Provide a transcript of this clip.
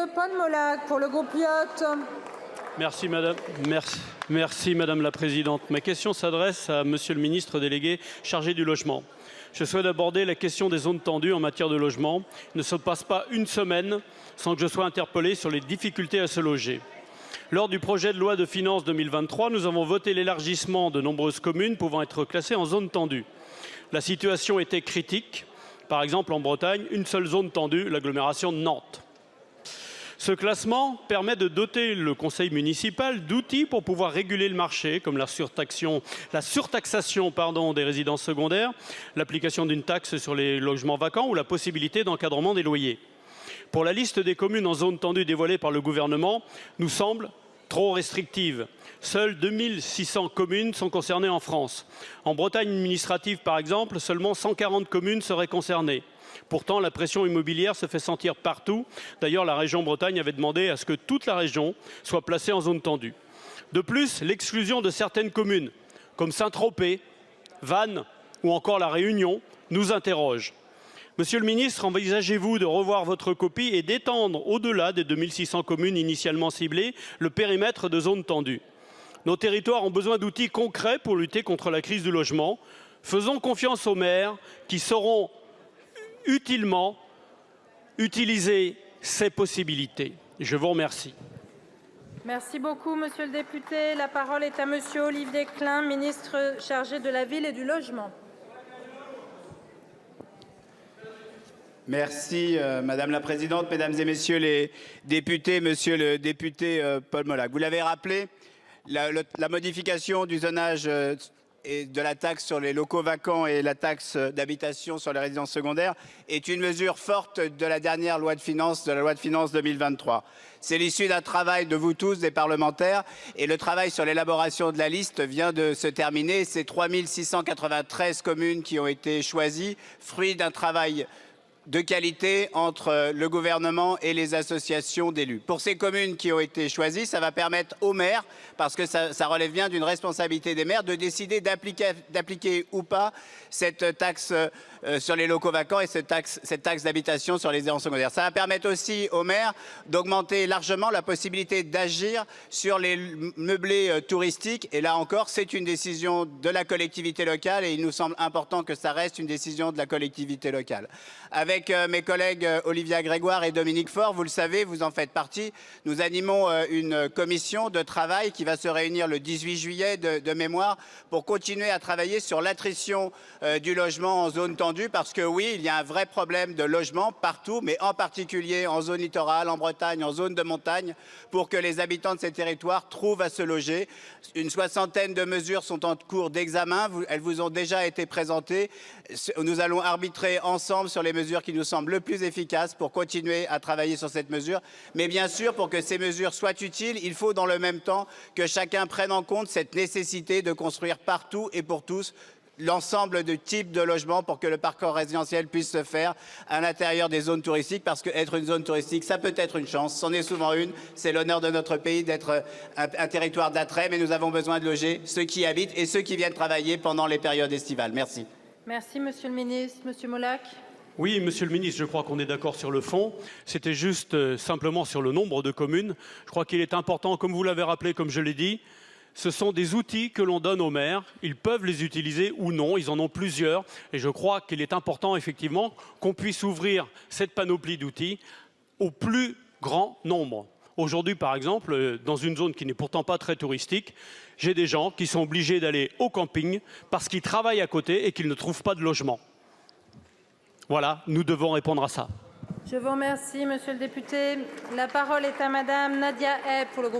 Paul Molac pour le groupe LIOT. Merci Madame la Présidente. Ma question s'adresse à Monsieur le ministre délégué chargé du logement. Je souhaite aborder la question des zones tendues en matière de logement. Il ne se passe pas une semaine sans que je sois interpellé sur les difficultés à se loger. Lors du projet de loi de finances 2023, nous avons voté l'élargissement de nombreuses communes pouvant être classées en zone tendue. La situation était critique. Par exemple, en Bretagne, une seule zone tendue, l'agglomération de Nantes. Ce classement permet de doter le conseil municipal d'outils pour pouvoir réguler le marché, comme la surtaxation des résidences secondaires, l'application d'une taxe sur les logements vacants ou la possibilité d'encadrement des loyers. Pour la liste des communes en zone tendue dévoilée par le gouvernement, nous semble trop restrictive. Seules 2600 communes sont concernées en France. En Bretagne administrative, par exemple, seulement 140 communes seraient concernées. Pourtant, la pression immobilière se fait sentir partout. D'ailleurs, la région Bretagne avait demandé à ce que toute la région soit placée en zone tendue. De plus, l'exclusion de certaines communes, comme Saint-Tropez, Vannes ou encore La Réunion, nous interroge. Monsieur le ministre, envisagez-vous de revoir votre copie et d'étendre au-delà des 2600 communes initialement ciblées le périmètre de zone tendue? Nos territoires ont besoin d'outils concrets pour lutter contre la crise du logement. Faisons confiance aux maires qui sauront utilement utiliser ces possibilités. Je vous remercie. Merci beaucoup, monsieur le député. La parole est à monsieur Olivier Klein, ministre chargé de la Ville et du Logement. Merci Madame la Présidente, Mesdames et Messieurs les députés, Monsieur le député Paul Molac. Vous l'avez rappelé, la modification du zonage et de la taxe sur les locaux vacants et la taxe d'habitation sur les résidences secondaires est une mesure forte de la dernière loi de finances, de la loi de finances 2023. C'est l'issue d'un travail de vous tous, des parlementaires, et le travail sur l'élaboration de la liste vient de se terminer. C'est 3693 communes qui ont été choisies, fruit d'un travail de qualité entre le gouvernement et les associations d'élus. Pour ces communes qui ont été choisies, ça va permettre aux maires, parce que ça relève bien d'une responsabilité des maires, de décider d'appliquer ou pas cette taxe sur les locaux vacants et cette taxe d'habitation sur les résidences secondaires. Ça va permettre aussi aux maires d'augmenter largement la possibilité d'agir sur les meublés touristiques. Et là encore, c'est une décision de la collectivité locale et il nous semble important que ça reste une décision de la collectivité locale. Avec mes collègues Olivia Grégoire et Dominique Faure, vous le savez, vous en faites partie, nous animons une commission de travail qui va se réunir le 18 juillet de mémoire pour continuer à travailler sur l'attrition du logement en zone tendue, parce que oui, il y a un vrai problème de logement partout, mais en particulier en zone littorale, en Bretagne, en zone de montagne, pour que les habitants de ces territoires trouvent à se loger. Une soixantaine de mesures sont en cours d'examen, elles vous ont déjà été présentées. Nous allons arbitrer ensemble sur les mesures qui nous semblent le plus efficaces pour continuer à travailler sur cette mesure. Mais bien sûr, pour que ces mesures soient utiles, il faut dans le même temps que chacun prenne en compte cette nécessité de construire partout et pour tous l'ensemble de types de logements pour que le parcours résidentiel puisse se faire à l'intérieur des zones touristiques, parce qu'être une zone touristique, ça peut être une chance, c'en est souvent une. C'est l'honneur de notre pays d'être un territoire d'attrait, mais nous avons besoin de loger ceux qui y habitent et ceux qui viennent travailler pendant les périodes estivales. Merci. Merci, monsieur le ministre. Monsieur Molac. Oui, monsieur le ministre, je crois qu'on est d'accord sur le fond. C'était juste simplement sur le nombre de communes. Je crois qu'il est important, comme vous l'avez rappelé, comme je l'ai dit, ce sont des outils que l'on donne aux maires. Ils peuvent les utiliser ou non, ils en ont plusieurs. Et je crois qu'il est important, effectivement, qu'on puisse ouvrir cette panoplie d'outils au plus grand nombre. Aujourd'hui, par exemple, dans une zone qui n'est pourtant pas très touristique, j'ai des gens qui sont obligés d'aller au camping parce qu'ils travaillent à côté et qu'ils ne trouvent pas de logement. Voilà, nous devons répondre à ça. Je vous remercie, monsieur le député. La parole est à madame Nadia Hay pour le groupe.